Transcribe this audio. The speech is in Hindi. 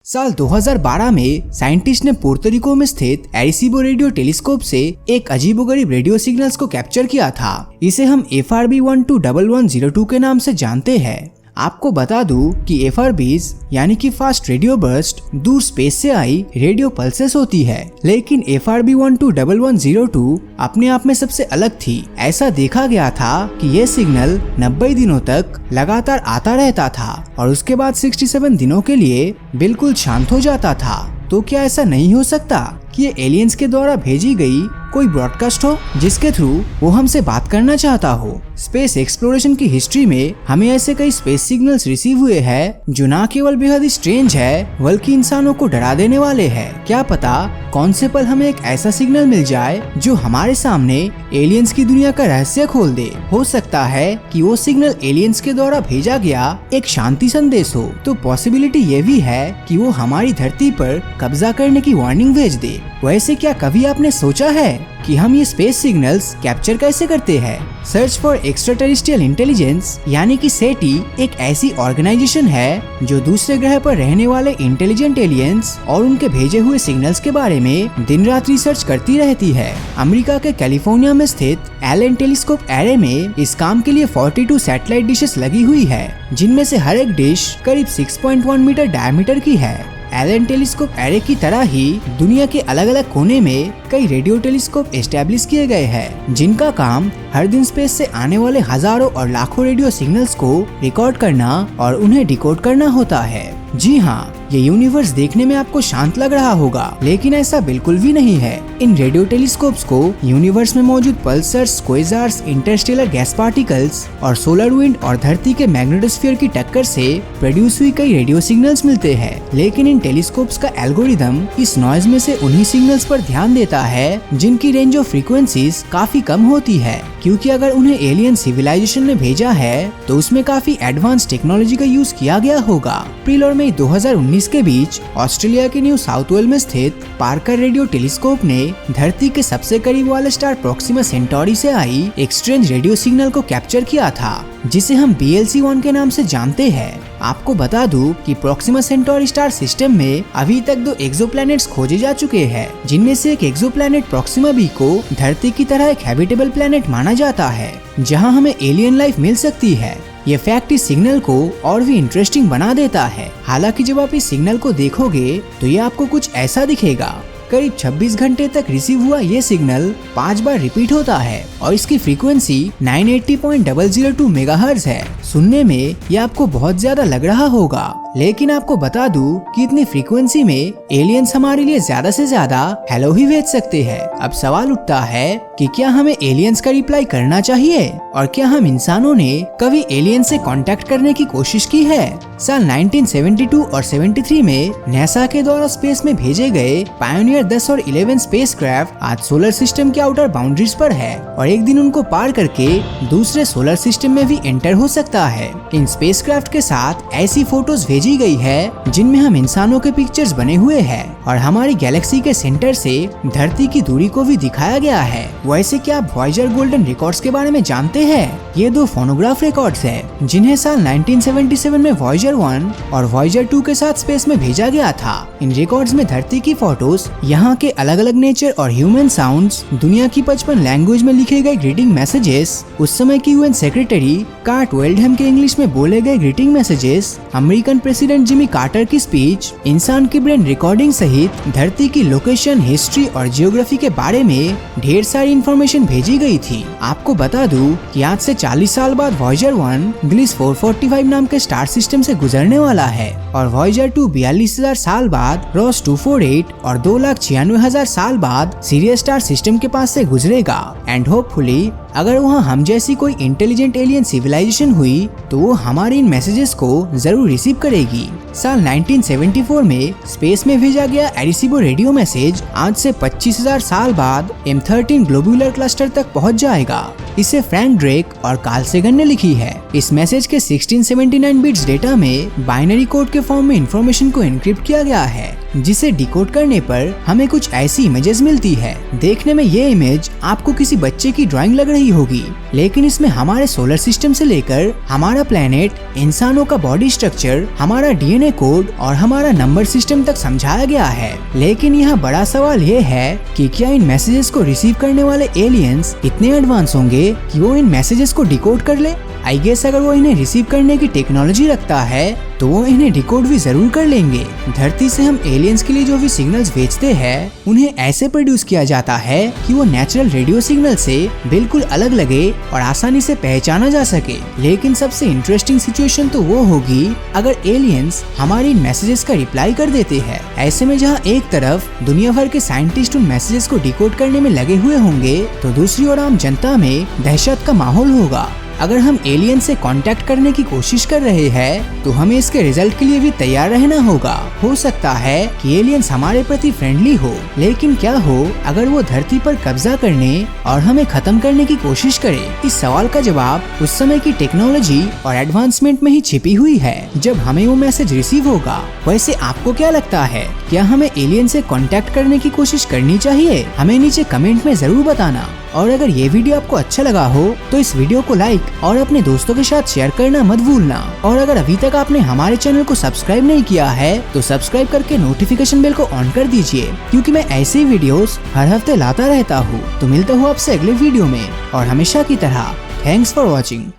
साल 2012 में साइंटिस्ट ने पोर्टोरिको में स्थित एरेसीबो रेडियो टेलीस्कोप से एक अजीबोगरीब रेडियो सिग्नल्स को कैप्चर किया था। इसे हम FRB121102 के नाम से जानते हैं। आपको बता दूं कि FRBs यानी कि फास्ट रेडियो बर्स्ट दूर स्पेस से आई रेडियो पल्सेस होती है, लेकिन FRB121102 अपने आप में सबसे अलग थी। ऐसा देखा गया था कि यह सिग्नल 90 दिनों तक लगातार आता रहता था और उसके बाद 67 दिनों के लिए बिल्कुल शांत हो जाता था। तो क्या ऐसा नहीं हो सकता कि ये एलियंस के द्वारा भेजी गई कोई ब्रॉडकास्ट हो जिसके थ्रू वो हमसे बात करना चाहता हो? स्पेस एक्सप्लोरेशन की हिस्ट्री में हमें ऐसे कई स्पेस सिग्नल्स रिसीव हुए हैं जो न केवल बेहद ही स्ट्रेंज है बल्कि इंसानों को डरा देने वाले हैं। क्या पता कौन से पल हमें एक ऐसा सिग्नल मिल जाए जो हमारे सामने एलियंस की दुनिया का रहस्य खोल दे। हो सकता है कि वो सिग्नल एलियंस के द्वारा भेजा गया एक शांति संदेश हो। तो पॉसिबिलिटी ये भी है कि वो हमारी धरती पर कब्जा करने की वार्निंग भेज दे। वैसे क्या कभी आपने सोचा है कि हम ये स्पेस सिग्नल्स कैप्चर कैसे करते हैं? Search for extra terrestrial intelligence यानी कि SETI एक ऐसी ऑर्गेनाइजेशन है जो दूसरे ग्रह पर रहने वाले इंटेलिजेंट एलियंस और उनके भेजे हुए सिग्नल्स के बारे में दिन रात रिसर्च करती रहती है। अमेरिका के कैलिफोर्निया में स्थित एलन टेलीस्कोप एरे में इस काम के लिए 42 सैटेलाइट डिशेस लगी हुई है, जिनमें से हर एक डिश करीब 6.1 मीटर डायमीटर की है। एलन टेलीस्कोप एरे की तरह ही दुनिया के अलग अलग कोने में कई रेडियो टेलीस्कोप एस्टेब्लिश किए गए हैं, जिनका काम हर दिन स्पेस से आने वाले हजारों और लाखों रेडियो सिग्नल्स को रिकॉर्ड करना और उन्हें डिकोड करना होता है। जी हाँ, ये यूनिवर्स देखने में आपको शांत लग रहा होगा, लेकिन ऐसा बिल्कुल भी नहीं है। इन रेडियो टेलीस्कोप्स को यूनिवर्स में मौजूद पल्सर्स, क्वेज़ार्स, इंटरस्टेलर गैस पार्टिकल्स और सोलर विंड और धरती के मैग्नेटोस्फीयर की टक्कर से प्रोड्यूस हुई कई रेडियो सिग्नल्स मिलते हैं। लेकिन इन टेलीस्कोप्स का एल्गोरिदम इस नॉइज में से उन्हीं सिग्नल्स पर ध्यान देता है जिनकी रेंज ऑफ फ्रीक्वेंसीज काफी कम होती है, क्योंकि अगर उन्हें एलियन सिविलाइजेशन ने भेजा है तो उसमें काफी एडवांस टेक्नोलॉजी का यूज किया गया होगा। अप्रैल और मई 2019 के बीच ऑस्ट्रेलिया के न्यू साउथ वेल में स्थित पार्कर रेडियो टेलीस्कोप ने धरती के सबसे करीब वाले स्टार प्रोक्सिमा सेंटोरी से आई एक स्ट्रेंज रेडियो सिग्नल को कैप्चर किया था, जिसे हम BLC-1 के नाम से जानते हैं। आपको बता दूं कि प्रोक्सिमा सेंटोरी स्टार सिस्टम में अभी तक 2 एक्सोप्लैनेट्स खोजे जा चुके हैं, जिनमें से एक एक्सोप्लैनेट प्रोक्सिमा बी को धरती की तरह एक हैबिटेबल प्लैनेट माना जाता है, जहां हमें एलियन लाइफ मिल सकती है। ये फैक्ट इस सिग्नल को और भी इंटरेस्टिंग बना देता है। हालांकि जब आप इस सिग्नल को देखोगे तो ये आपको कुछ ऐसा दिखेगा। करीब 26 घंटे तक रिसीव हुआ ये सिग्नल 5 बार रिपीट होता है और इसकी फ्रीक्वेंसी 980.002 मेगाहर्ट्ज है। सुनने में ये आपको बहुत ज्यादा लग रहा होगा, लेकिन आपको बता दूं कि इतनी फ्रीक्वेंसी में एलियंस हमारे लिए ज्यादा से ज्यादा हेलो ही भेज सकते हैं। अब सवाल उठता है कि क्या हमें एलियंस का रिप्लाई करना चाहिए और क्या हम इंसानों ने कभी एलियन से कांटेक्ट करने की कोशिश की है? साल 1972 और 73 में नासा के द्वारा स्पेस में भेजे गए पायोनियर 10 और 11 स्पेसक्राफ्ट आज सोलर सिस्टम के आउटर बाउंड्रीज पर है और एक दिन उनको पार करके दूसरे सोलर सिस्टम में भी एंटर हो सकता है। इन स्पेसक्राफ्ट के साथ ऐसी फोटोज भेजी गई है जिनमें हम इंसानों के पिक्चर्स बने हुए हैं और हमारी गैलेक्सी के सेंटर से धरती की दूरी को भी दिखाया गया है। वैसे क्या आप वॉयेजर गोल्डन रिकॉर्ड्स के बारे में जानते हैं? ये 2 फोनोग्राफ रिकॉर्ड्स हैं जिन्हें साल 1977 में वॉयेजर 1 और वॉयेजर 2 के साथ स्पेस में भेजा गया था। इन रिकॉर्ड्स में धरती की फोटोज, यहाँ के अलग अलग नेचर और ह्यूमन साउंड्स, दुनिया की 55 लैंग्वेज में लिखे गए ग्रीटिंग मैसेजेस, उस समय की UN सेक्रेटरी कार्ट वेल्डहम के इंग्लिश में बोले गए greeting messages, American president Jimmy Carter की स्पीच, इंसान की ब्रेन रिकॉर्डिंग सहित धरती की लोकेशन, हिस्ट्री और जियोग्राफी के बारे में ढेर सारी इंफॉर्मेशन भेजी गई थी। आपको बता दूं कि आज से 40 साल बाद वॉयेजर 1 ग्लिस 445 नाम के स्टार सिस्टम से गुजरने वाला है और वॉयेजर 2 42,000 साल बाद रॉस 248 और 2,96,000 साल बाद सीरियस स्टार सिस्टम के पास से गुजरेगा। एंड होपफुली अगर वहाँ हम जैसी कोई इंटेलिजेंट एलियन सिविलाइजेशन हुई तो वो हमारे इन मैसेजेस को जरूर रिसीव करेगी। साल 1974 में स्पेस में भेजा गया एरेसीबो रेडियो मैसेज आज से 25,000 साल बाद M13 ग्लोबुलर क्लस्टर तक पहुंच जाएगा। इसे फ्रैंक ड्रेक और कार्ल सेगन ने लिखी है। इस मैसेज के 1679 बिट्स डेटा में बाइनरी कोड के फॉर्म में इंफॉर्मेशन को एन्क्रिप्ट किया गया है। जिसे डिकोड करने पर हमें कुछ ऐसी इमेजेस मिलती है। देखने में ये इमेज आपको किसी बच्चे की ड्राइंग लग रही होगी, लेकिन इसमें हमारे सोलर सिस्टम से लेकर हमारा प्लेनेट, इंसानों का बॉडी स्ट्रक्चर, हमारा डीएनए कोड और हमारा नंबर सिस्टम तक समझाया गया है। लेकिन यहाँ बड़ा सवाल ये है कि क्या इन मैसेजेस को रिसीव करने वाले एलियंस इतने एडवांस होंगे कि वो इन मैसेजेस को डिकोड कर ले? आई गेस अगर वो इन्हें रिसीव करने की टेक्नोलॉजी रखता है तो वो इन्हें डिकोड भी जरूर कर लेंगे। धरती से हम एलियंस के लिए जो भी सिग्नल्स भेजते हैं उन्हें ऐसे प्रोड्यूस किया जाता है कि वो नेचुरल रेडियो सिग्नल से बिल्कुल अलग लगे और आसानी से पहचाना जा सके। लेकिन सबसे इंटरेस्टिंग सिचुएशन तो वो होगी अगर एलियंस हमारी इन मैसेजेस का रिप्लाई कर देते हैं। ऐसे में जहाँ एक तरफ दुनिया भर के साइंटिस्ट उन मैसेजेस को डिकोड करने में लगे हुए होंगे तो दूसरी ओर आम जनता में दहशत का माहौल होगा। अगर हम एलियन से कांटेक्ट करने की कोशिश कर रहे हैं तो हमें इसके रिजल्ट के लिए भी तैयार रहना होगा। हो सकता है कि एलियंस हमारे प्रति फ्रेंडली हो, लेकिन क्या हो अगर वो धरती पर कब्जा करने और हमें खत्म करने की कोशिश करे? इस सवाल का जवाब उस समय की टेक्नोलॉजी और एडवांसमेंट में ही छिपी हुई है जब हमें वो मैसेज रिसीव होगा। वैसे आपको क्या लगता है, क्या हमें एलियन से कांटेक्ट करने की कोशिश करनी चाहिए? हमें नीचे कमेंट में जरूर बताना। और अगर ये वीडियो आपको अच्छा लगा हो तो इस वीडियो को लाइक और अपने दोस्तों के साथ शेयर करना मत भूलना। और अगर अभी तक आपने हमारे चैनल को सब्सक्राइब नहीं किया है तो सब्सक्राइब करके नोटिफिकेशन बेल को ऑन कर दीजिए, क्योंकि मैं ऐसे वीडियोस हर हफ्ते लाता रहता हूँ। तो मिलता हूँ आपसे अगले वीडियो में, और हमेशा की तरह थैंक्स फॉर वॉचिंग।